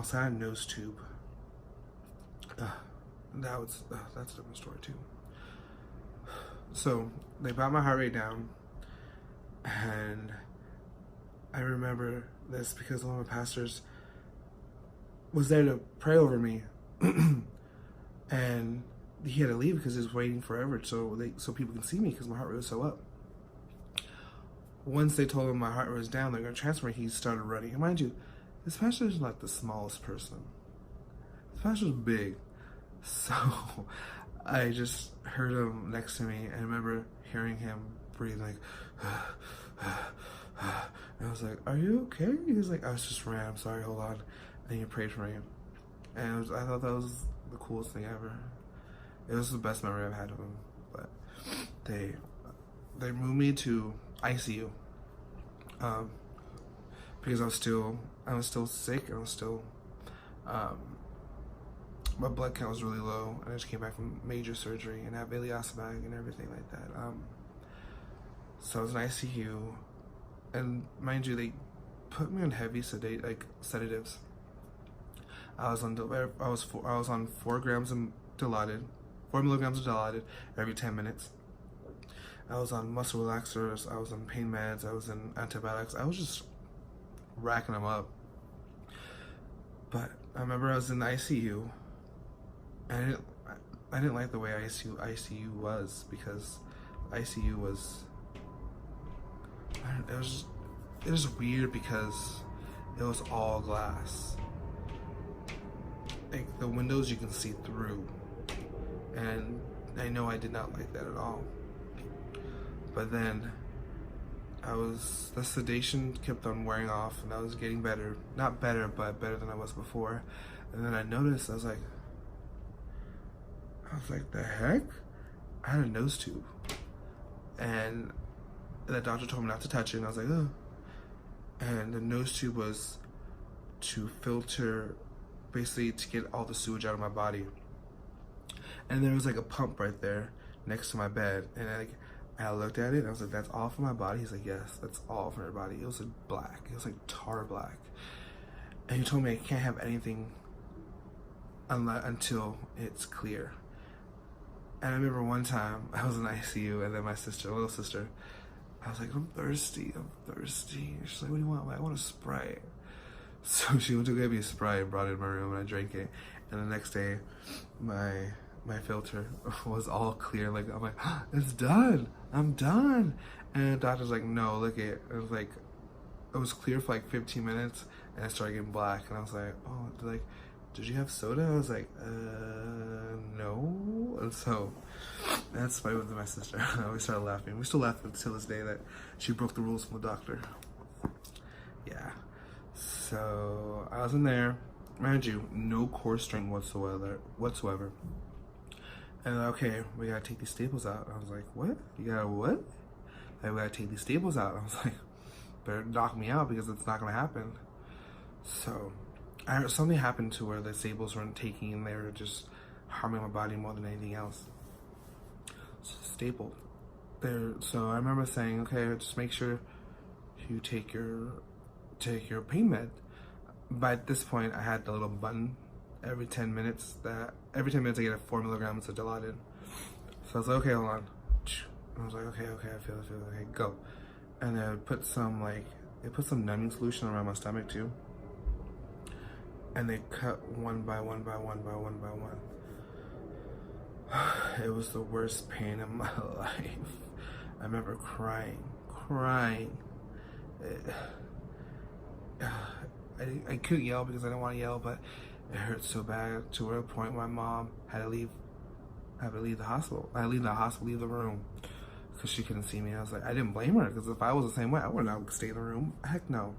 also had a nose tube. That's a different story too. So they brought my heart rate down, and I remember this because one of my pastors was there to pray over me, and he had to leave because he was waiting forever so people can see me because my heart rate was so up. Once they told him my heart rate was down, they're going to transfer me, he started running. And mind you, this pastor is not the smallest person. This pastor is big. So I just heard him next to me, and I remember hearing him breathe like, and I was like, "Are you okay?" He was like, "I was just ran. I'm sorry. Hold on." And he prayed for me, and I thought that was the coolest thing ever. It was the best memory I've had of him. But they moved me to ICU because I was still sick, and I was still my blood count was really low, and I just came back from major surgery and had ileostomy and everything like that. So I was in ICU, and mind you, they put me on heavy sedatives. I was on 4 grams of Dilaudid, 4 milligrams of Dilaudid every 10 minutes. I was on muscle relaxers. I was on pain meds. I was on antibiotics. I was just racking them up. But I remember I was in the ICU, and I didn't like the way ICU was, because ICU was, it was weird because it was all glass. Like the windows you can see through, and I know I did not like that at all. But then the sedation kept on wearing off, and I was getting better. Not better, but better than I was before. And then I noticed, I was like, the heck? I had a nose tube. And the doctor told me not to touch it, and I was like, ugh. And the nose tube was to filter, basically to get all the sewage out of my body. And there was like a pump right there next to my bed, and I looked at it, and I was like, that's all from my body? He's like, yes, that's all from your body. It was like black. It was like tar black. And he told me I can't have anything until it's clear. And I remember one time I was in ICU, and then my little sister, I was like, I'm thirsty. She's like, what do you want? I'm like, I want a Sprite. So she went to get me a Sprite and brought it in my room, and I drank it. And the next day, my filter was all clear. Like, I'm like, it's done. I'm done. And the doctor's like, no, look at it. It was clear for like 15 minutes, and it started getting black. And I was like, oh, did you have soda? I was like, no. And so that's why with my sister. We started laughing. We still laugh until this day that she broke the rules from the doctor. Yeah. So I was in there. Mind you, no core strength whatsoever. And okay, we gotta take these staples out. I was like, what? You gotta what? Like, we gotta take these staples out. I was like, better knock me out, because it's not gonna happen. So something happened to where the staples weren't taking, and they were just harming my body more than anything else. So stapled there. So I remember saying, okay, just make sure you take your pain med. By this point, I had the little button every 10 minutes. I get 4 milligrams of Dilaudid. So I was like, okay, hold on. I was like, okay, I feel it, okay, go. And they put some numbing solution around my stomach too. And they cut one by one. It was the worst pain in my life. I remember crying. I couldn't yell because I didn't want to yell, but it hurt so bad to a point where my mom had to leave the hospital. Leave the room, because she couldn't see me. I was like, I didn't blame her, because if I was the same way, I would not stay in the room. Heck no.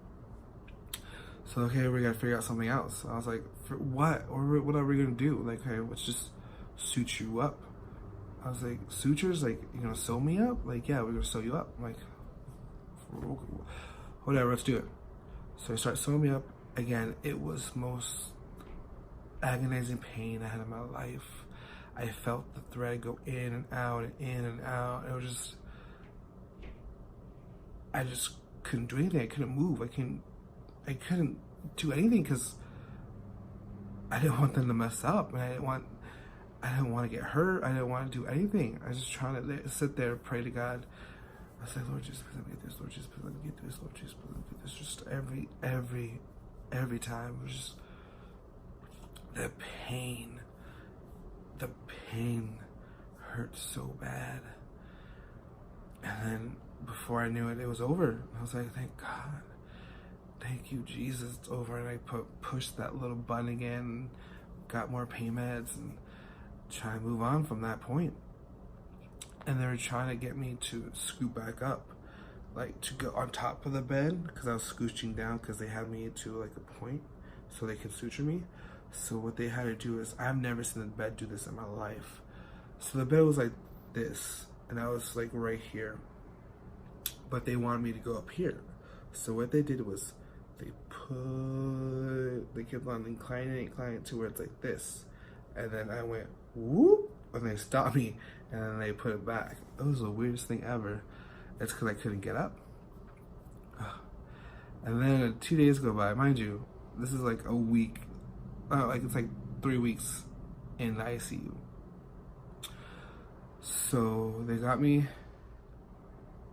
So okay, we gotta figure out something else. I was like, for what? Or what are we gonna do? Like, okay, let's just suture you up. I was like, sutures? Like, you're gonna sew me up? Like, yeah, we're gonna sew you up. I'm like, whatever, let's do it. So they start sewing me up. Again, it was most agonizing pain I had in my life. I felt the thread go in and out and in and out. It was just, I just couldn't do anything. I couldn't move. I couldn't do anything because I didn't want them to mess up, and I didn't want to get hurt. I didn't want to do anything. I was just trying to sit there, pray to God. I was like, Lord Jesus, please let me get this. Lord Jesus, please let me get this. Lord Jesus, please let me get this. Just every time, it was just the pain. The pain hurt so bad. And then before I knew it, it was over. I was like, thank God. Thank you, Jesus, it's over. And I pushed that little button again, got more pain meds, and try to move on from that point. And they were trying to get me to scoot back up, like to go on top of the bed, because I was scooching down because they had me to like a point so they could suture me. So what they had to do is, I've never seen the bed do this in my life. So the bed was like this, and I was like right here. But they wanted me to go up here. So what they did was, they kept on inclining to where it's like this. And then I went, whoop, and they stopped me, and then they put it back. It was the weirdest thing ever. It's because I couldn't get up. And then 2 days go by, mind you, this is like a week, like it's like 3 weeks in the ICU. So they got me,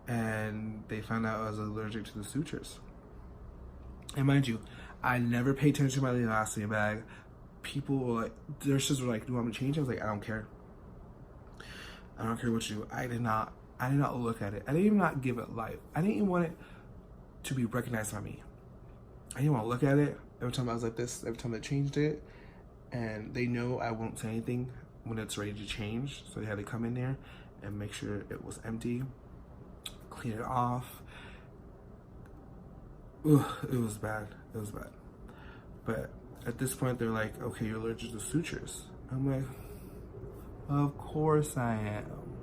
and they found out I was allergic to the sutures. And mind you, I never paid attention to my ileostomy bag. People were like, nurses were like, do you want me to change it? I was like, I don't care. I don't care what you do. I did not look at it. I didn't even not give it life. I didn't even want it to be recognized by me. I didn't want to look at it. Every time I was like this, every time they changed it, and they know I won't say anything when it's ready to change. So they had to come in there and make sure it was empty, clean it off. Ugh, it was bad. It was bad. But at this point, they're like, okay, you're allergic to sutures. I'm like, of course I am.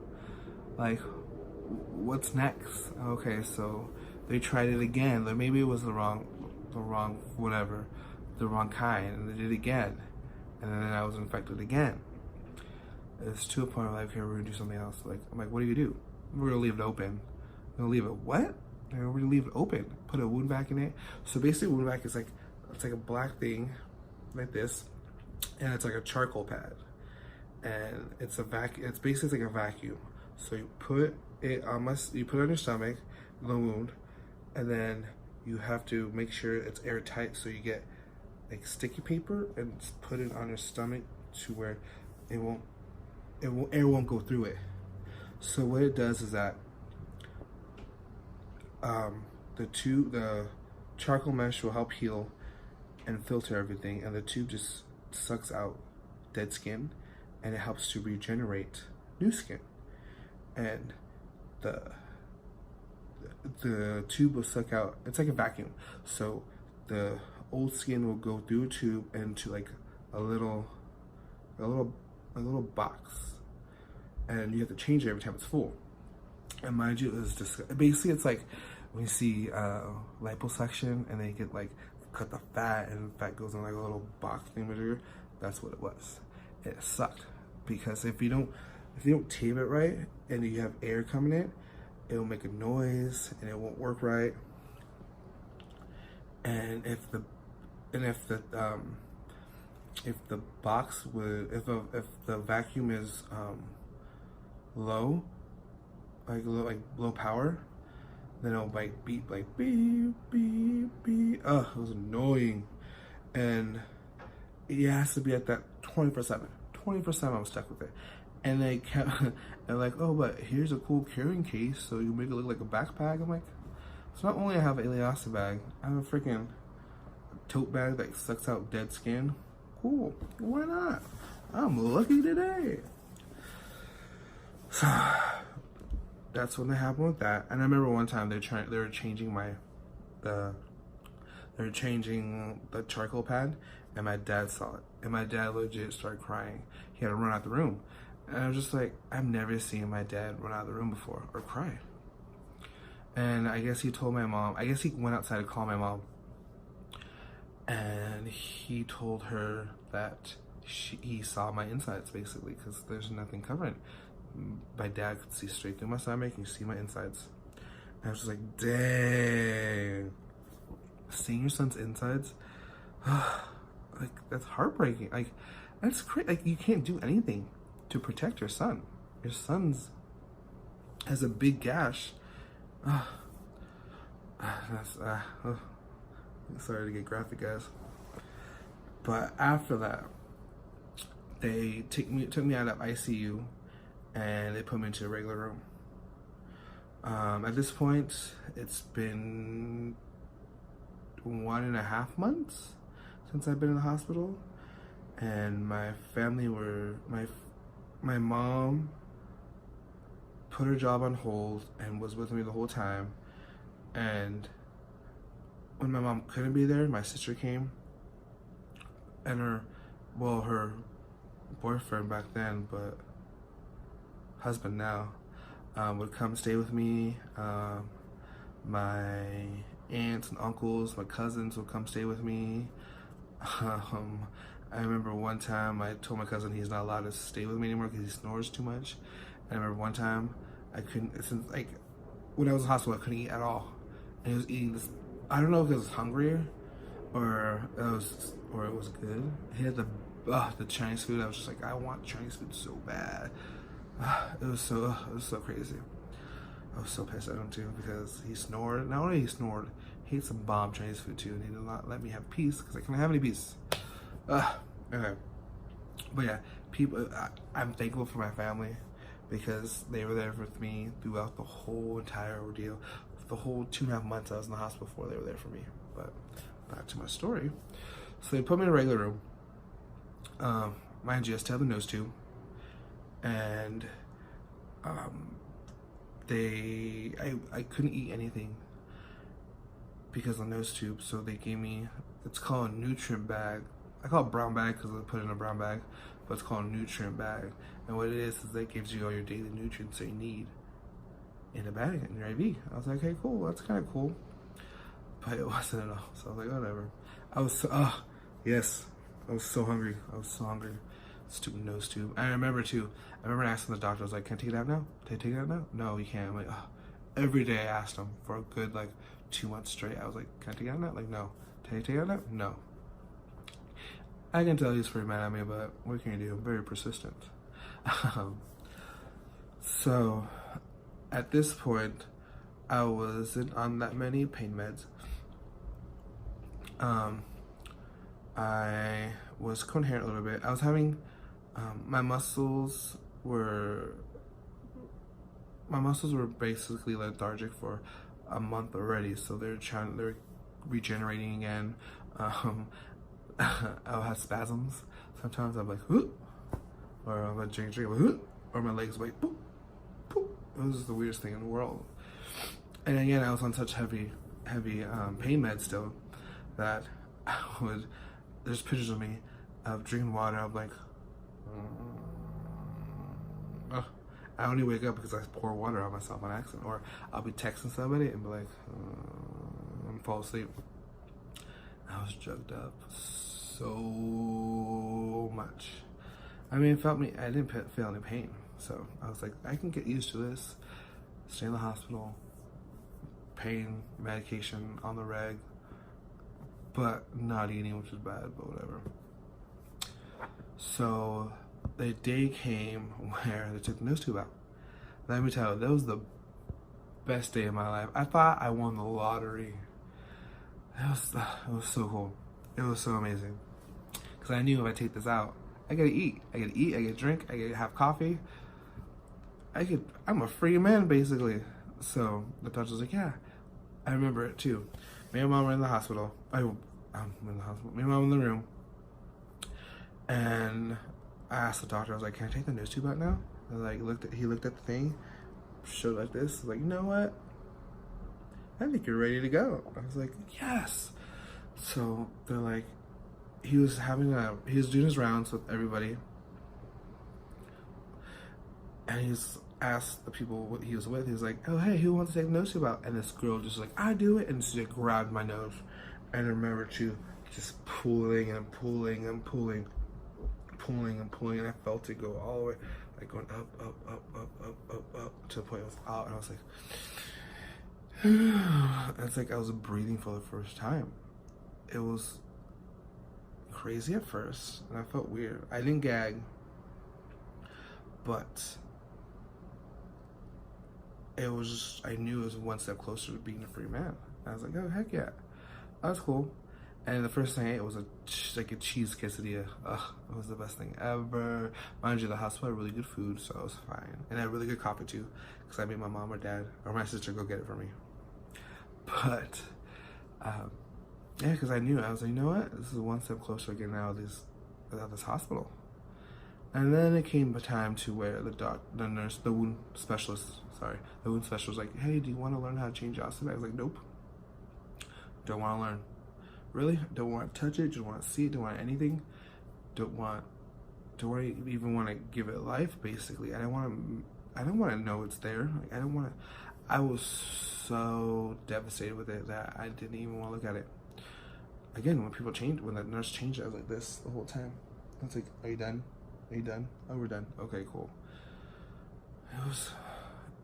Like, what's next? Okay, so they tried it again. Like maybe it was the wrong kind, and they did it again. And then I was infected again. It's to a point where like, okay, we're gonna do something else. Like, I'm like, what do you do? We're gonna leave it open. We're gonna leave it what? We're gonna leave it open. Put a wound vac in it. So basically, wound vac is like, it's like a black thing, like this, and it's like a charcoal pad, and it's a it's basically like a vacuum. So you put it on your stomach, the wound, and then you have to make sure it's airtight. So you get like sticky paper and put it on your stomach to where air won't go through it. So what it does is that the charcoal mesh will help heal and filter everything, and the tube just sucks out dead skin, and it helps to regenerate new skin. And the tube will suck out, it's like a vacuum, so the old skin will go through a tube into like a little box, and you have to change it every time it's full. And mind you, it's just basically, it's like when you see liposuction and they get like cut the fat, and the fat goes in like a little box thing. That's what it was. It sucked because if you don't tape it right and you have air coming in, it'll make a noise and it won't work right. And if the vacuum is low, like low power, then it'll like beep like beep beep beep. It was annoying, and it has to be at that 24/7. 24/7 I'm stuck with it, and they kept they're like, oh, but here's a cool carrying case, so you make it look like a backpack. I'm like, so not only I have an ileostomy bag, I have a freaking tote bag that sucks out dead skin. Cool, why not? I'm lucky today. So that's when they happened with that. And I remember one time they were changing the charcoal pad, and my dad saw it, and my dad legit started crying. He had to run out the room, and I was just like, I've never seen my dad run out of the room before or cry. And I guess he told my mom. I guess he went outside to call my mom, and he told her that he saw my insides basically, because there's nothing covering. My dad could see straight through my stomach and see my insides. And I was just like, dang. Seeing your son's insides, like, that's heartbreaking. Like, that's crazy. Like, you can't do anything to protect your son. Your son's has a big gash. That's sorry to get graphic, guys. But after that, they took me out of ICU, and they put me into a regular room. At this point, it's been 1.5 months since I've been in the hospital, and my family were my mom put her job on hold and was with me the whole time. And when my mom couldn't be there, my sister came, and her boyfriend back then, but husband now, would come stay with me. My aunts and uncles, my cousins would come stay with me. I remember one time I told my cousin he's not allowed to stay with me anymore because he snores too much. And I remember one time I couldn't, since like when I was in the hospital, I couldn't eat at all. And he was eating this, I don't know if he was hungry or it was good. He had the Chinese food. I was just like, I want Chinese food so bad. It was so crazy. I was so pissed at him too because he snored. Not only he snored, he ate some bomb Chinese food too, and he did not let me have peace because I couldn't have any peace. Okay. But yeah, I'm thankful for my family because they were there with me throughout the whole entire ordeal. The whole 2.5 months I was in the hospital for, they were there for me. But back to my story. So they put me in a regular room. Mind you, I still have the nose tube. And I couldn't eat anything because of the nose tube, so they gave me, it's called a nutrient bag. I call it brown bag because I put it in a brown bag, but it's called a nutrient bag. And what it is that gives you all your daily nutrients that you need in a bag, in your IV. I was like, okay, cool, that's kind of cool. But it wasn't at all, so I was like, whatever. I was so, yes, I was so hungry. Stupid nose tube. I remember asking the doctor, I was like, can I take it out now? Can I take it out now? No, you can't. I'm like, oh. Every day I asked him for a good, 2 months straight. I was like, can I take it out now? Like, no. Can I take it out now? No. I can tell he's pretty mad at me, but what can you do? I'm very persistent. So, at this point, I wasn't on that many pain meds. I was coherent a little bit. I was having, my muscles were basically lethargic for a month already, so they're regenerating again. I'll have spasms. Sometimes I'm like, whoop, or I'm like drink, whoop, or my legs like, boop, boop. It was the weirdest thing in the world. And again, I was on such heavy pain meds still that there's pictures of me of drinking water. I'm like, I only wake up because I pour water on myself on accident, or I'll be texting somebody and be like, and fall asleep. I was drugged up so much. I mean, I didn't feel any pain, so I was like, I can get used to this. Stay in the hospital, pain medication on the reg, but not eating, which is bad, but whatever. So the day came where they took the nose tube out. Let me tell you, that was the best day of my life. I thought I won the lottery. It was so cool. It was so amazing. Because I knew if I take this out, I gotta eat. I gotta drink, I gotta have coffee. I'm a free man, basically. So the doctor was like, yeah. I remember it too. Me and mom were in the hospital. I'm in the hospital. Me and mom in the room. And I asked the doctor, I was like, can I take the nose tube out now? And he looked at the thing, showed like this, like, you know what? I think you're ready to go. I was like, yes. So they're like, he was doing his rounds with everybody. And he's asked the people what he was with. He was like, oh, hey, who wants to take the nose tube out? And this girl just like, I do it. And she like grabbed my nose. And I remember too, just pulling and pulling and pulling. And I felt it go all the way, like going up to the point it was out. And I was like, it's like I was breathing for the first time. It was crazy at first, and I felt weird. I didn't gag, but it was just, I knew it was one step closer to being a free man. I was like, oh, heck yeah. That's cool. And the first thing I ate was like a cheese quesadilla. Ugh, it was the best thing ever. Mind you, the hospital had really good food, so it was fine. And I had really good coffee too, because I made my mom or dad or my sister go get it for me. But yeah, because I knew, I was like, you know what? This is one step closer to getting out of this hospital. And then it came a time to where the wound specialist was like, hey, do you want to learn how to change ostomy? I was like, nope. Don't want to learn. Really? Don't want to touch it, don't want to see it, don't want anything. Don't even want to give it life, basically. I don't want to know it's there. Like, I was so devastated with it that I didn't even want to look at it. Again, when the nurse changed it, I was like this the whole time. I was like, are you done? Are you done? Oh, we're done. Okay, cool.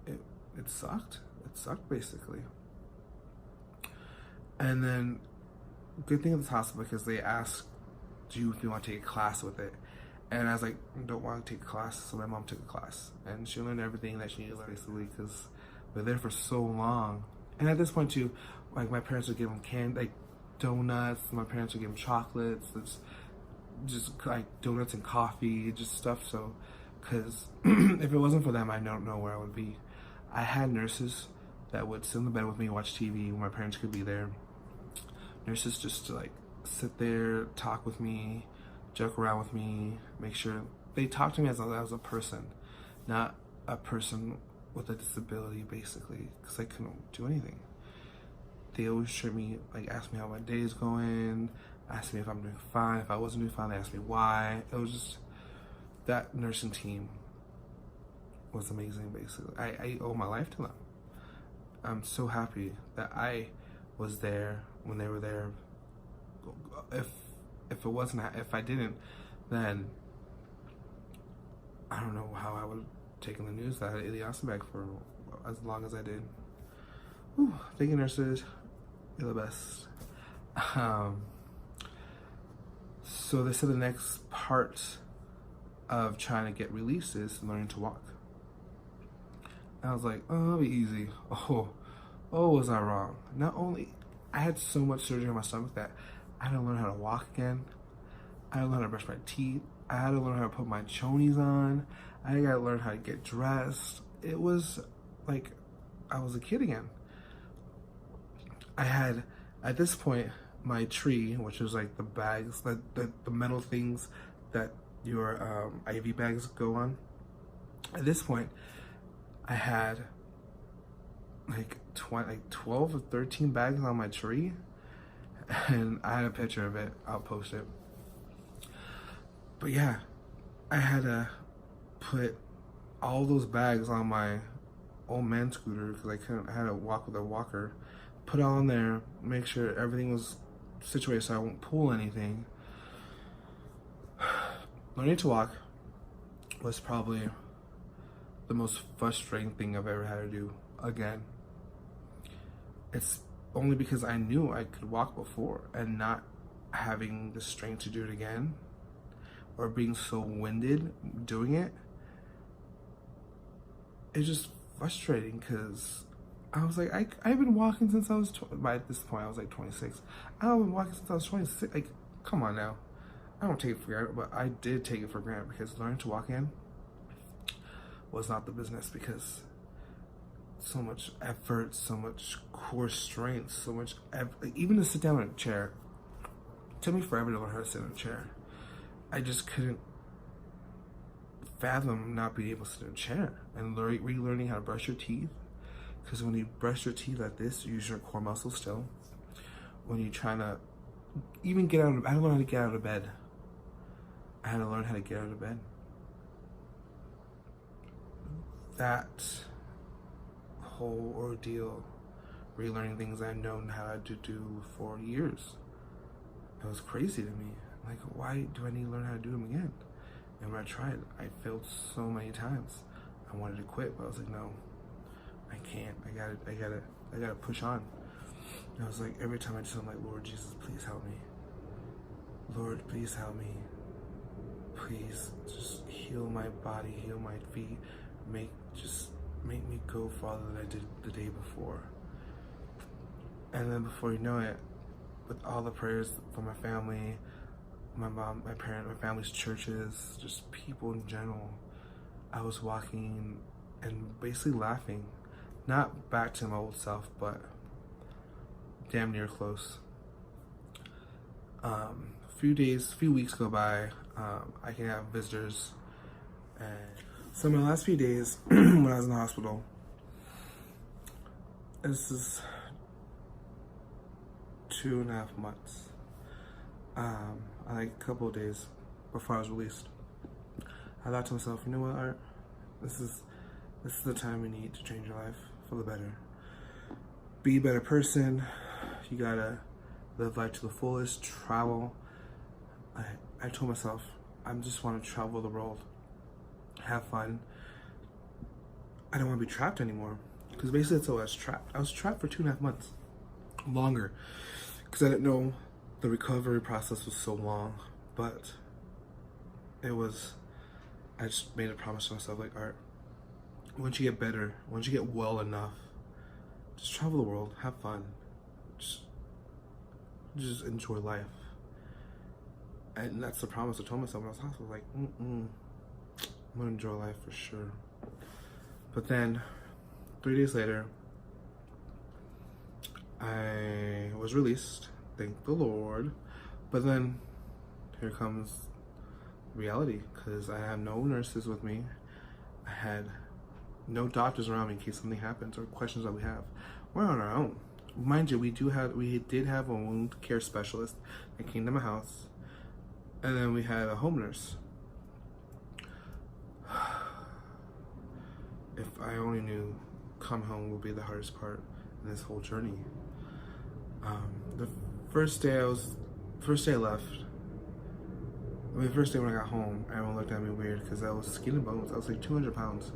It sucked. It sucked, basically. And then, good thing at this hospital, because they asked you if you want to take a class with it. And I was like, I don't want to take a class. So my mom took a class. And she learned everything that she needed to learn, basically, because we're there for so long. And at this point, too, like, my parents would give them donuts. My parents would give them chocolates. It's just like donuts and coffee, just stuff. So, because if it wasn't for them, I don't know where I would be. I had nurses that would sit in the bed with me, watch TV when my parents could be there. Nurses just to like sit there, talk with me, joke around with me, make sure they talk to me as a person, not a person with a disability, basically, because I couldn't do anything. They always treat me, like, ask me how my day is going, ask me if I'm doing fine. If I wasn't doing fine, they asked me why. It was just, that nursing team was amazing, basically. I owe my life to them. I'm so happy that I was there when they were there. If I didn't, then I don't know how I would have taken the news that I had ileostomy bag for as long as I did. Whew, thank you, nurses. You're the best. So they said the next part of trying to get released is learning to walk. And I was like, oh, that'll be easy. Oh, was I wrong? Not only, I had so much surgery on my stomach that I had to learn how to walk again. I had to learn how to brush my teeth. I had to learn how to put my chonies on. I got to learn how to get dressed. It was like I was a kid again. I had, at this point, my tree, which was like the bags, the metal things that your IV bags go on. At this point, I had like 12 or 13 bags on my tree, and I had a picture of it. I'll post it. But yeah, I had to put all those bags on my old man scooter because I had to walk with a walker. Put it all in there, make sure everything was situated so I won't pull anything. Learning to walk was probably the most frustrating thing I've ever had to do again. It's only because I knew I could walk before, and not having the strength to do it again, or being so winded doing it, it's just frustrating because I was like, I've been walking since I was, by this point I was like 26. I've been walking since I was 26. Like, come on now. I don't take it for granted, but I did take it for granted because learning to walk in was not the business, because so much effort, so much core strength, so much even to sit down in a chair. It took me forever to learn how to sit in a chair. I just couldn't fathom not being able to sit in a chair, and relearning how to brush your teeth. Because when you brush your teeth like this, you use your core muscles still. When you're trying to even get out of, I had to learn how to get out of bed. I had to learn how to get out of bed. That whole ordeal, relearning things I've known how to do for years, it was crazy to me. Like, why do I need to learn how to do them again? And when I tried, I failed so many times. I wanted to quit, but I was like, no, I can't. I gotta push on. And I was like, every time I'm like, Lord Jesus, please help me. Lord, please help me. Please just heal my body, heal my feet, just make me go farther than I did the day before. And then before you know it, with all the prayers from my family, my mom, my parents, my family's churches, just people in general, I was walking and basically laughing. Not back to my old self, but damn near close. A few weeks go by, I can have visitors. And so my last few days when I was in the hospital, this is 2.5 months. Like a couple of days before I was released, I thought to myself, you know what, Art? This is the time we need to change your life for the better. Be a better person. You gotta live life to the fullest, travel. I told myself, I just want to travel the world, have fun. I don't want to be trapped anymore. Because basically that's how I was trapped. I was trapped for 2.5 months. Longer. Because I didn't know the recovery process was so long. But I just made a promise to myself, like, Art, once you get better, once you get well enough, just travel the world, have fun. Just enjoy life. And that's the promise I told myself when I was in hospital. Like, I'm gonna enjoy life for sure. But then, 3 days later, I was released. Thank the Lord. But then, here comes reality, because I have no nurses with me. I had no doctors around me in case something happens or questions that we have. We're on our own. Mind you, we did have a wound care specialist that came to my house, and then we had a home nurse. If I only knew coming home would be the hardest part in this whole journey. The first day I left, the first day when I got home, everyone looked at me weird because I was skin and bones. I was like 200 pounds.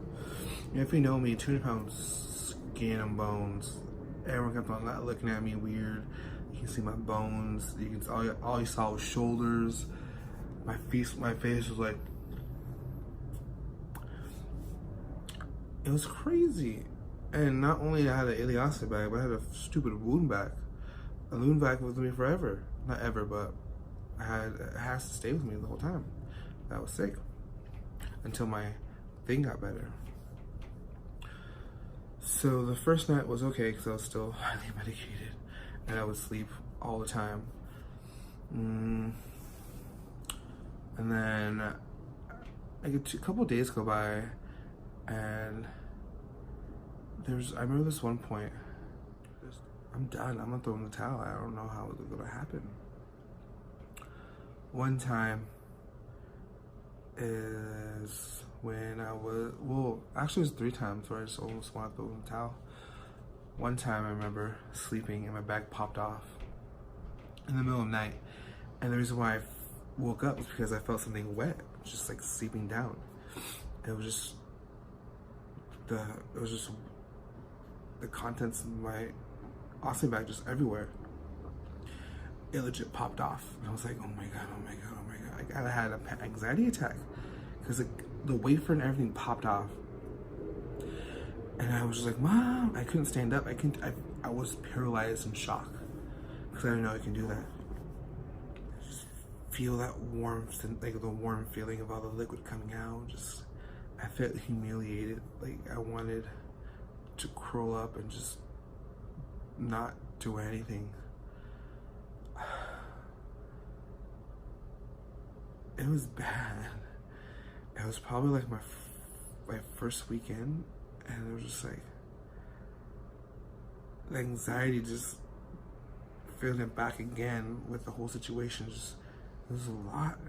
And if you know me, 200 pounds, skin and bones. Everyone kept on looking at me weird. You can see my bones. You can all you saw was shoulders. My face was like, it was crazy. And not only I had an ileostomy bag, but I had a stupid wound vac. A wound vac was with me forever. Not ever, but it has to stay with me the whole time. I was sick until my thing got better. So the first night was okay because I was still highly medicated and I would sleep all the time. And then a couple days go by, and I remember this one point, I'm done, I'm gonna throw in the towel. I don't know how it's gonna happen. One time is when I was, actually it was 3 times where I just almost wanted to throw in the towel. One time I remember sleeping and my back popped off in the middle of the night. And the reason why I woke up was because I felt something wet, just like seeping down. It was just the contents of my ostomy bag just everywhere. It legit popped off. And I was like, oh my God, oh my God, oh my God. I had an anxiety attack because the wafer and everything popped off. And I was just like, Mom, I couldn't stand up. I was paralyzed in shock because I didn't know I can do that. Just feel that warmth and like the warm feeling of all the liquid coming out. I felt humiliated. Like I wanted to curl up and just not do anything. It was bad. It was probably like my first weekend, and it was just like the anxiety, just feeling it back again with the whole situation. It was a lot.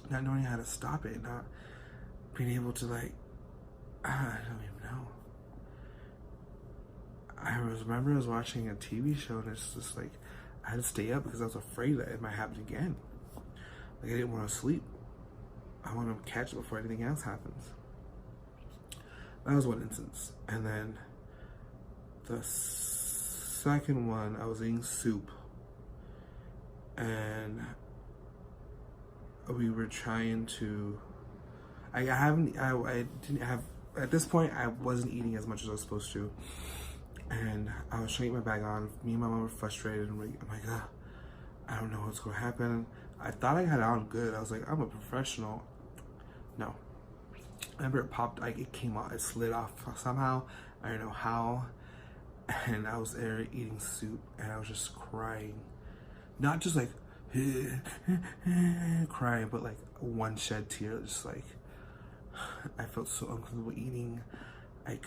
Not knowing how to stop it, not being able to I don't even know. I remember I was watching a TV show, and it's just like I had to stay up because I was afraid that it might happen again. Like I didn't want to sleep. I want to catch it before anything else happens. That was one instance. And then the second one, I was eating soup. and we were trying to. I didn't have at this point. I wasn't eating as much as I was supposed to, and I was trying to get my bag on. Me and my mom were frustrated, and I'm like, ugh, I don't know what's going to happen. I thought I had it on good. I was like, I'm a professional. No. I remember it popped, like it came out, it slid off somehow. I don't know how. And I was there eating soup, and I was just crying. Not just like, crying, but like one shed tear. Just like, I felt so uncomfortable eating. I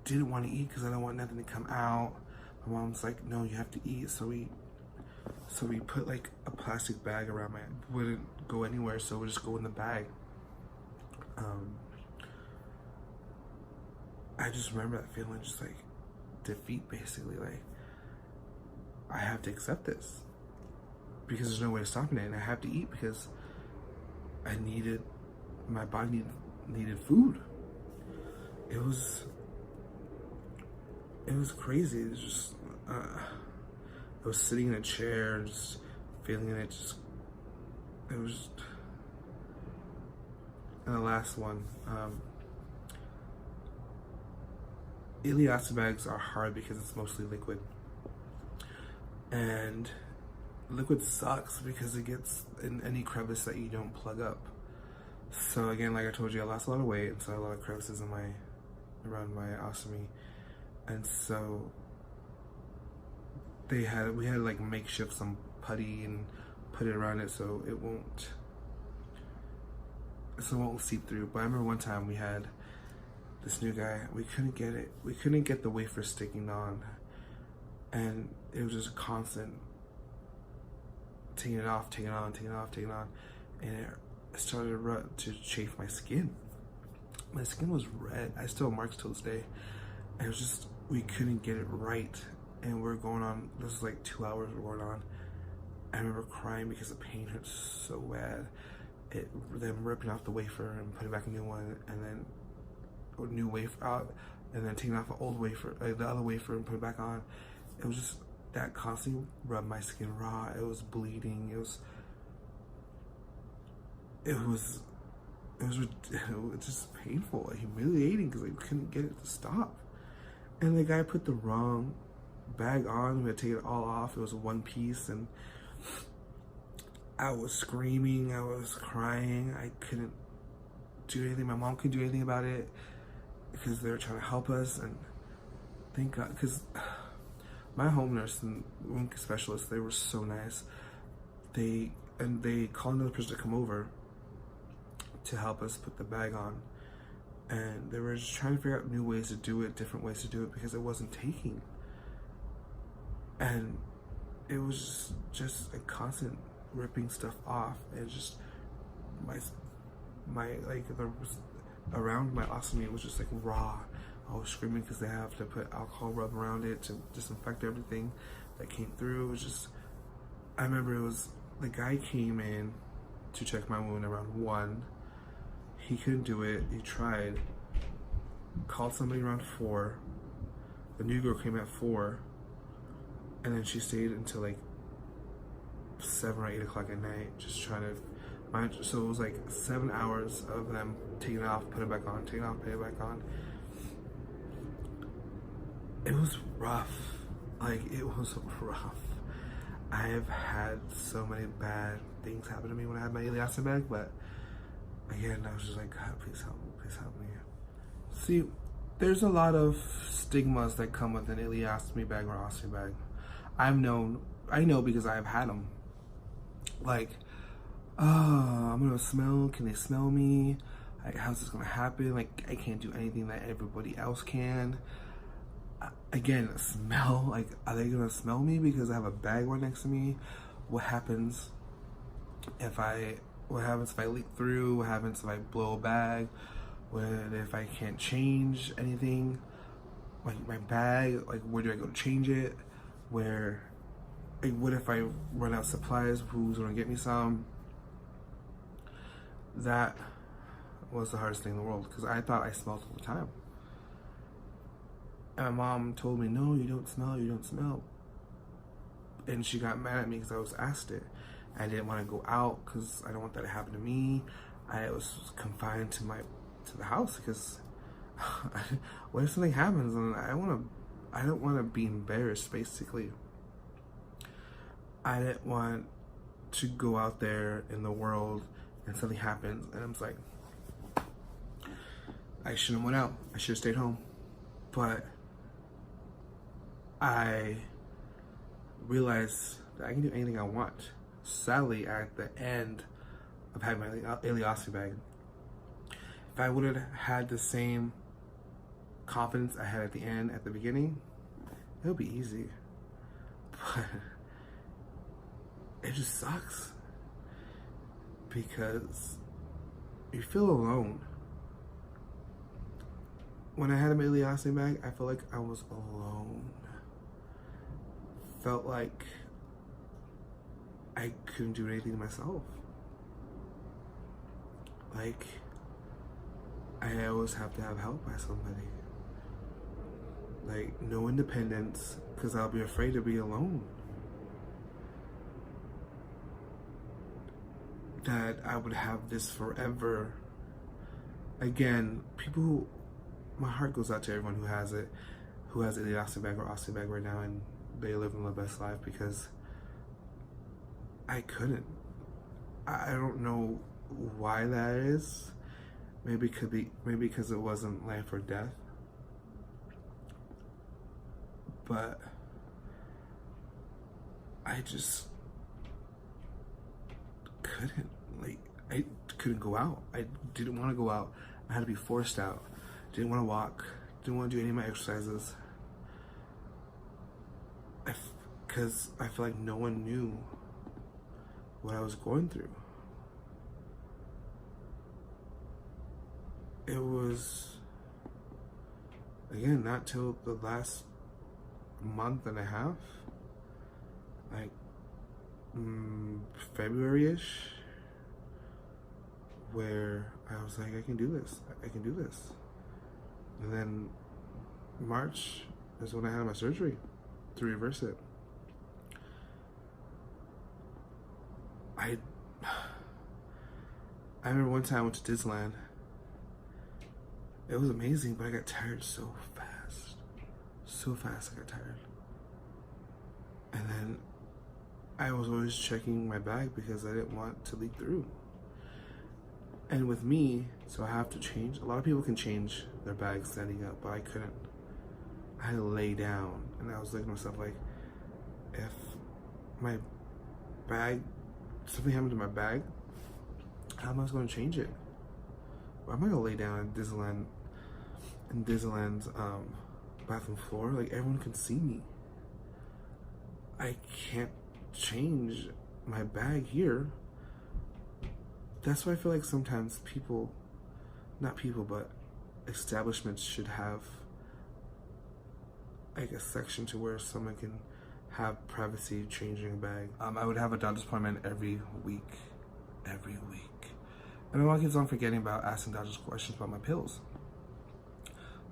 didn't want to eat because I don't want nothing to come out. My mom's like, no, you have to eat. So we put like a plastic bag around my, wouldn't go anywhere, so it would just go in the bag. I just remember that feeling, just like defeat, basically. Like, I have to accept this because there's no way of stopping it, and I have to eat because my body needed food. It was crazy. It was just, I was sitting in a chair and just feeling it. It was. And the last one, ileostomy bags are hard because it's mostly liquid, and liquid sucks because it gets in any crevice that you don't plug up. So again, like I told you, I lost a lot of weight, and so I had a lot of crevices around my ostomy, and so we had to like makeshift some putty and put it around it so it won't seep through. But I remember one time we had this new guy, we couldn't get the wafer sticking on, and it was just constant taking it off, taking it on, and it started to chafe my skin. My skin was red. I still have marks till this day. And it was just, we couldn't get it right, and we're going on, this is like 2 hours we're going on. I remember crying because the pain hurt so bad. Them ripping off the wafer and putting back a new one, and then a new wafer out, and then taking off an old wafer, the other wafer, and put it back on. It was just, that constantly rubbed my skin raw. It was bleeding. It was just painful, humiliating, because I couldn't get it to stop. And the guy put the wrong bag on. We had to take it all off. It was one piece, and I was screaming. I was crying. I couldn't do anything. My mom couldn't do anything about it because they were trying to help us. And thank God, because my home nurse and wound specialist, they were so nice. They called another person to come over to help us put the bag on, and they were just trying to figure out new ways to do it, different ways to do it, because it wasn't taking. And it was just a constant ripping stuff off, and just my like around my ostomy was just like raw. I was screaming because they have to put alcohol rub around it to disinfect everything that came through. It was just, I remember the guy came in to check my wound around 1. He couldn't do it. He tried. Called somebody around 4. The new girl came at 4. And then she stayed until like 7 or 8 o'clock at night, just trying to so it was like 7 hours of them taking it off, putting it back on, taking it off, putting it back on. It was rough. Like, it was rough. I have had so many bad things happen to me when I had my ileostomy bag, but again, I was just like, God, please help me, please help me. See, there's a lot of stigmas that come with an ileostomy bag or ostomy bag. I know because I've had them. Like, oh, I'm gonna smell, can they smell me? Like, how's this gonna happen? Like, I can't do anything that everybody else can. Again, smell, like, are they gonna smell me because I have a bag right next to me? What happens if I leak through? What happens if I blow a bag? What if I can't change anything? Like, my bag, like, where do I go to change it? What if I run out of supplies? Who's gonna get me some? That was the hardest thing in the world, because I thought I smelled all the time. And my mom told me, no, you don't smell, you don't smell. and she got mad at me because I was asked it. I didn't want to go out because I don't want that to happen to me. I was confined to the house because what if something happens and I don't want to be embarrassed. Basically, I didn't want to go out there in the world and something happens and I'm just like, I shouldn't have went out. I should have stayed home. But I realized that I can do anything I want. Sadly, at the end of having my ileostomy bag, if I would have had the same confidence I had at the end, at the beginning, it would be easy. But it just sucks because you feel alone. When I had my ileostomy bag, I felt like I was alone. Felt like I couldn't do anything myself. Like, I always have to have help by somebody. Like, no independence, because I'll be afraid to be alone. That I would have this forever. Again, people who, my heart goes out to everyone who has it, who has ileostomy bag or ostomy bag right now, and they live in the best life, because I couldn't. I don't know why that is. Maybe because it wasn't life or death. But I just couldn't. Like, I couldn't go out. I didn't want to go out. I had to be forced out. Didn't want to walk. Didn't want to do any of my exercises. Because I feel like no one knew what I was going through. It was, again, not till the last month and a half, like February-ish, where I was like, I can do this. And then March is when I had my surgery to reverse it. I remember one time I went to Disneyland. It was amazing, but I got tired so fast. So fast I got tired. And then I was always checking my bag because I didn't want to leak through. And with me, so I have to change. A lot of people can change their bag standing up, but I couldn't. I had to lay down. And I was looking at myself like, if my bag, something happened to my bag, how am I going to change it? Well, I'm not going to lay down in Disneyland's bathroom floor. Like, everyone can see me. I can't change my bag here. That's why I feel like sometimes but establishments should have like a section to where someone can have privacy changing a bag. I would have a doctor's appointment every week. And my mom keeps on forgetting about asking doctors questions about my pills.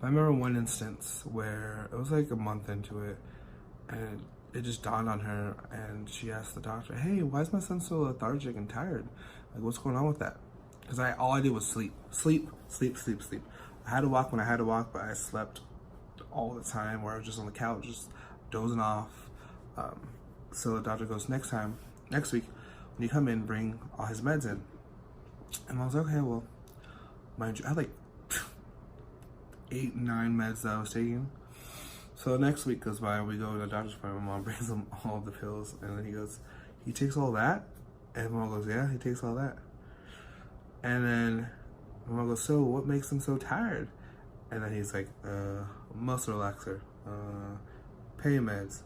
But I remember one instance where it was like a month into it, and it just dawned on her, and she asked the doctor, "Hey, why is my son so lethargic and tired? Like, what's going on with that?" Because all I did was sleep. I had to walk when I had to walk, but I slept all the time, where I was just on the couch, just dozing off. So the doctor goes, next week, when you come in, bring all his meds in. And I was like, okay, well, mind you, I had like 8, 9 meds that I was taking. So next week goes by, and we go to the doctor's appointment. My mom brings him all the pills, and then he goes, "He takes all that?" And my mom goes, "Yeah, he takes all that." And then my mom goes, "So what makes him so tired?" And then he's like, muscle relaxer, pain meds,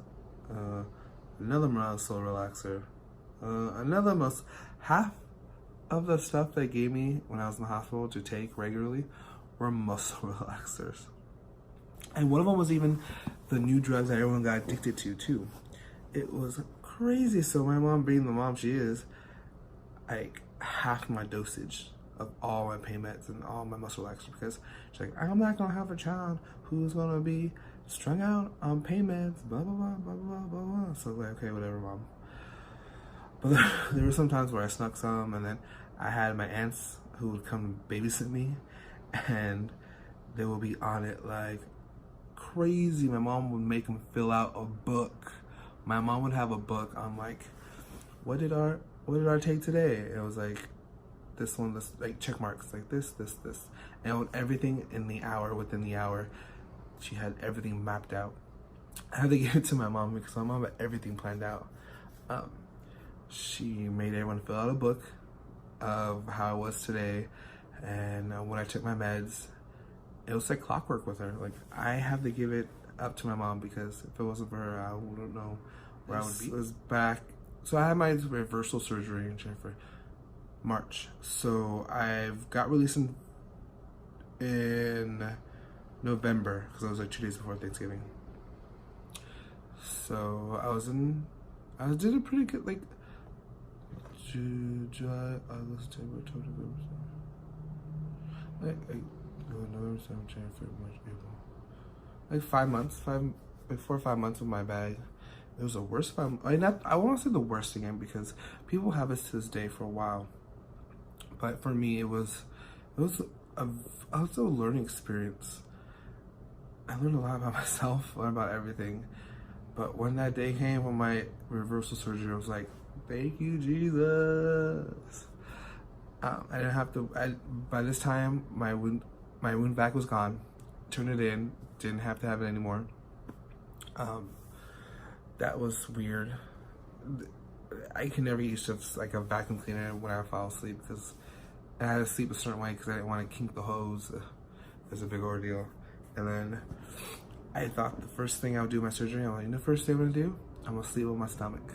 another muscle relaxer, another muscle. Half of the stuff they gave me when I was in the hospital to take regularly were muscle relaxers. And one of them was even the new drugs that everyone got addicted to, too. It was crazy. So my mom, being the mom she is, like, half my dosage of all my pain meds and all my muscle relaxers, because she's like, I'm not going to have a child who's going to be strung out on payments, blah, blah, blah, blah, blah, blah, blah. So I was like, okay, whatever, mom. But there were some times where I snuck some, and then I had my aunts who would come babysit me, and they would be on it like crazy. My mom would make them fill out a book. My mom would have a book on like, what did our take today? It was like this one, this like check marks, like this, and with everything in the hour, within the hour, she had everything mapped out. I had to give it to my mom because my mom had everything planned out. She made everyone fill out a book of how I was today, and when I took my meds, it was like clockwork with her. Like, I have to give it up to my mom because if it wasn't for her, I wouldn't know where I would be. It was back. So I had my reversal surgery in March. So I've got released in November because it was like 2 days before Thanksgiving. So I did a pretty good, like, July, August, September, October, November, November, December, January, February, March, April. Like 5 months, 4 or 5 months of my bag. It was the worst 5. I won't say the worst again because people have this to this day for a while. But for me, it was a learning experience. I learned a lot about myself, learned about everything. But when that day came for my reversal surgery, I was like, thank you, Jesus. I didn't have to. By this time, my wound vac was gone. Turned it in. Didn't have to have it anymore. That was weird. I can never use just like a vacuum cleaner when I fall asleep because I had to sleep a certain way because I didn't want to kink the hose. It was a big ordeal. And then I thought the first thing I would do in my surgery, I'm like, the first thing I'm gonna do, I'm gonna sleep on my stomach.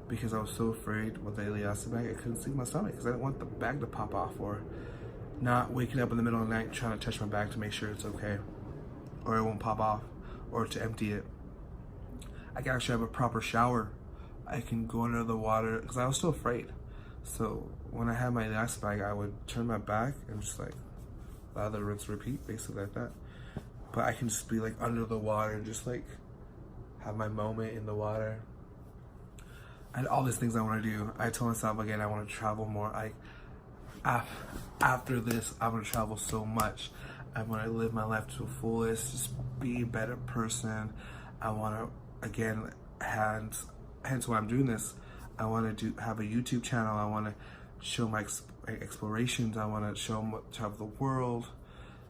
Because I was so afraid with the ileostomy bag, I couldn't sleep on my stomach because I didn't want the bag to pop off or not waking up in the middle of the night trying to touch my bag to make sure it's okay or it won't pop off or to empty it. I can actually have a proper shower. I can go under the water because I was still afraid. So when I had my ileostomy bag, I would turn my back and just like lather, rinse, repeat, basically like that. But I can just be like under the water and just like have my moment in the water. I had all these things I want to do. I told myself again, I want to travel more. After this, I'm going to travel so much. I want to live my life to the fullest, just be a better person. I want to, again, hence why I'm doing this. I want to have a YouTube channel. I want to show my explorations. I want to show them travel the world.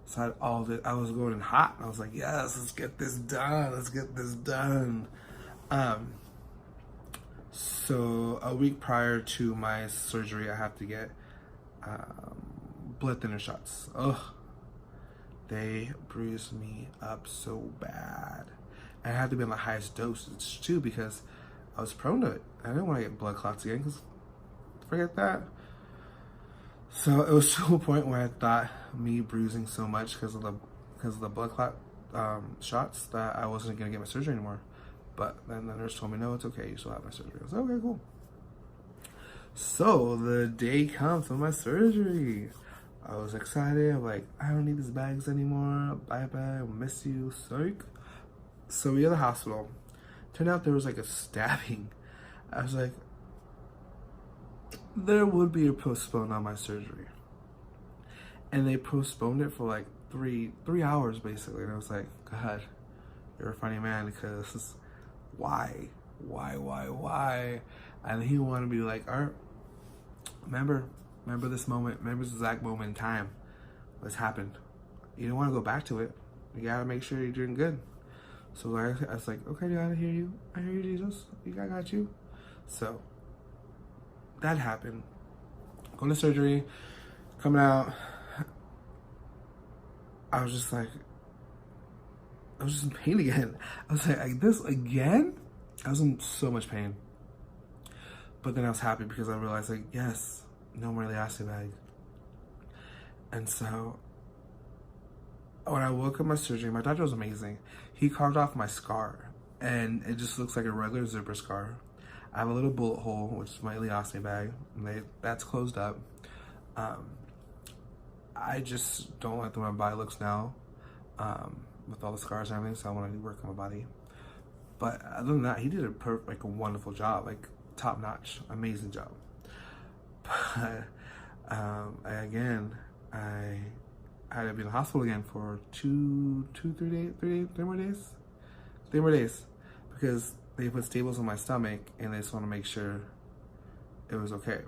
So I had all this. I was going hot. I was like, yes, let's get this done. Let's get this done. So a week prior to my surgery, I have to get blood thinner shots. Ugh, they bruised me up so bad. And I had to be on the highest dosage too because I was prone to it. I didn't want to get blood clots again because forget that. So it was to a point where I thought me bruising so much because of the blood clot shots that I wasn't gonna get my surgery anymore. But then the nurse told me, no, it's okay, you still have my surgery. I was like, okay, cool. So the day comes for my surgery. I was excited. I'm like, I don't need these bags anymore. Bye-bye, I'll miss you, psych. So we go to the hospital. Turned out there was like a stabbing. I was like, there would be a postpone on my surgery. And they postponed it for like three hours basically. And I was like, God, you're a funny man because why? And he wanted me to be like, all right, remember this moment, remember this exact moment in time. What's happened. You don't want to go back to it. You gotta make sure you're doing good. So I was like, okay, God, I hear you. I hear you, Jesus. I got you. So that happened. Going to surgery, coming out. I was just in pain again. I was like this again? I was in so much pain. But then I was happy because I realized, like, yes, no more ileostomy bag. And so when I woke up my surgery, my doctor was amazing. He carved off my scar, and it just looks like a regular zipper scar. I have a little bullet hole, which is my ileostomy bag, and that's closed up. I just don't like the way my body looks now. with all the scars and everything, so I want to do work on my body. But other than that, he did a wonderful job, like top notch, amazing job. But I had to be in the hospital again for 3 more days, because they put staples in my stomach and they just want to make sure it was okay.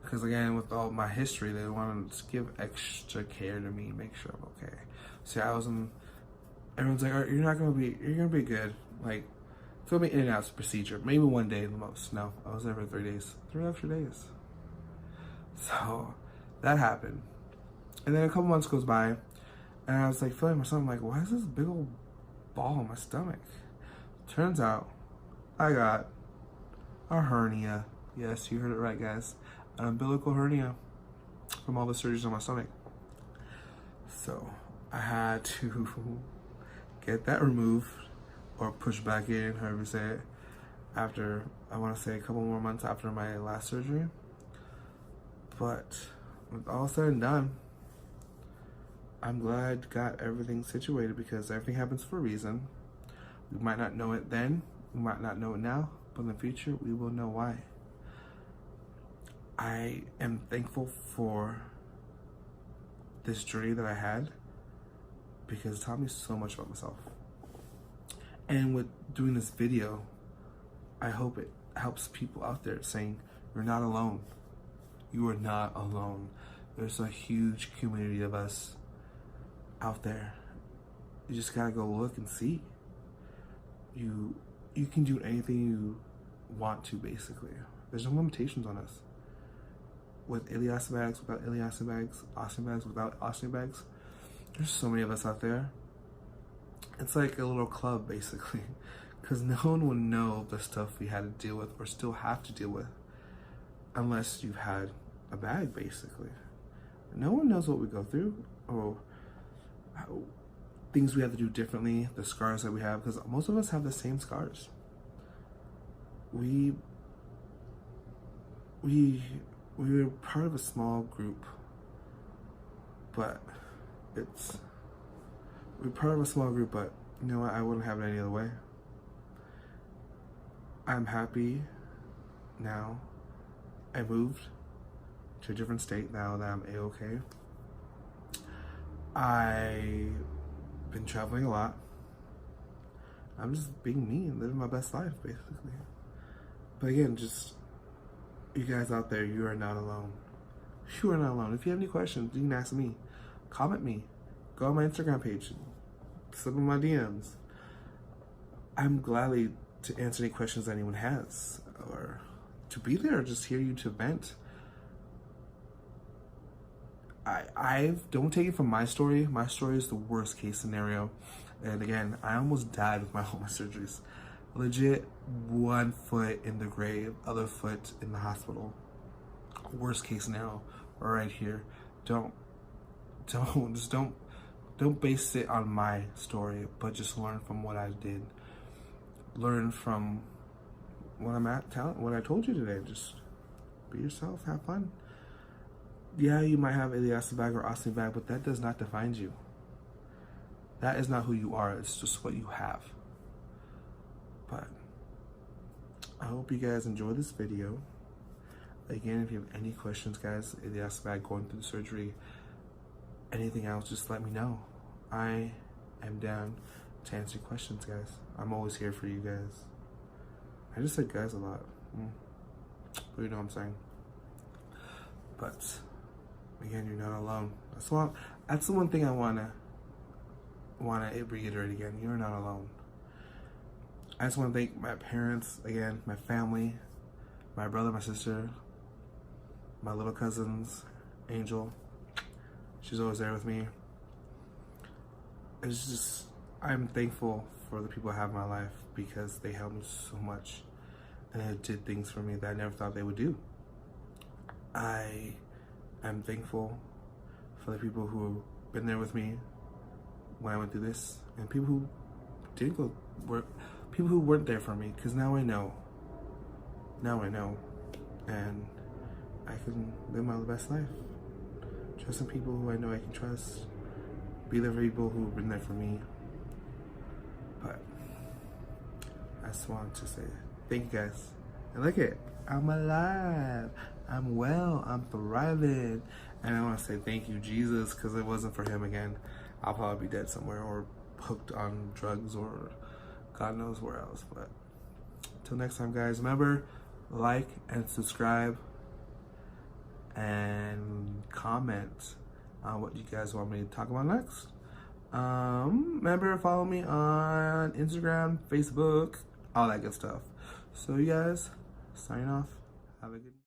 Because again, with all my history, they wanted to give extra care to me, make sure I'm okay. So I was in. Everyone's like, "You're gonna be good. Like, it's gonna be in and out procedure. Maybe one day the most." No, I was there for 3 days, 3 extra days. So that happened, and then a couple months goes by, and I was like feeling myself. I'm like, why is this big old ball in my stomach? Turns out, I got a hernia. Yes, you heard it right, guys. An umbilical hernia from all the surgeries on my stomach. So I had to get that removed or pushed back in, however you say it, after, I want to say, a couple more months after my last surgery. But with all said and done, I'm glad I got everything situated, because everything happens for a reason. We might not know it then, we might not know it now, but in the future, we will know why. I am thankful for this journey that I had, because it taught me so much about myself. And with doing this video, I hope it helps people out there saying, you're not alone. You are not alone. There's a huge community of us out there. You just gotta go look and see. You can do anything you want to, basically. There's no limitations on us. With ileostomy bags, without ileostomy bags, ostomy bags, without ostomy bags. There's so many of us out there. It's like a little club, basically, because no one would know the stuff we had to deal with or still have to deal with unless you've had a bag, basically. No one knows what we go through or things we have to do differently, the scars that we have, because most of us have the same scars. We were part of a small group, but we're part of a small group, but you know what? I wouldn't have it any other way. I'm happy now. I moved to a different state now that I'm A-okay. I've been traveling a lot. I'm just being me and living my best life, basically. But again, just you guys out there, you are not alone. You are not alone. If you have any questions, you can ask me. Comment me. Go on my Instagram page. Slip in my DMs. I'm gladly to answer any questions that anyone has, or to be there, or just hear you to vent. I don't take it from my story. My story is the worst case scenario. And again, I almost died with all my surgeries. Legit, 1 foot in the grave, other foot in the hospital. Worst case scenario, right here. Don't base it on my story, but just learn from what I did. Learn from what I'm at, what I told you today. Just be yourself, have fun. Yeah, you might have ileostomy bag or ostomy bag, but that does not define you. That is not who you are. It's just what you have. But I hope you guys enjoy this video. Again, if you have any questions, guys, ileostomy bag, going through the surgery, anything else, just let me know. I am down to answer questions, guys. I'm always here for you guys. I just said guys a lot. But you know what I'm saying. But again, you're not alone. That's the one thing I wanna reiterate again. You're not alone. I just want to thank my parents, again, my family, my brother, my sister, my little cousins, Angel. She's always there with me. It's just, I'm thankful for the people I have in my life, because they helped me so much and they did things for me that I never thought they would do. I am thankful for the people who have been there with me when I went through this, and people who didn't go, people who weren't there for me, because now I know. Now I know. And I can live my best life. Trusting people who I know I can trust. be there for people who've been there for me. But I just wanted to say thank you guys. And look it, I'm alive, I'm well, I'm thriving. And I want to say thank you, Jesus, because if it wasn't for him again, I'll probably be dead somewhere or hooked on drugs or God knows where else. But till next time, guys, remember, like and subscribe and comment on what you guys want me to talk about next. Remember, follow me on Instagram, Facebook, all that good stuff. So you guys, sign off. Have a good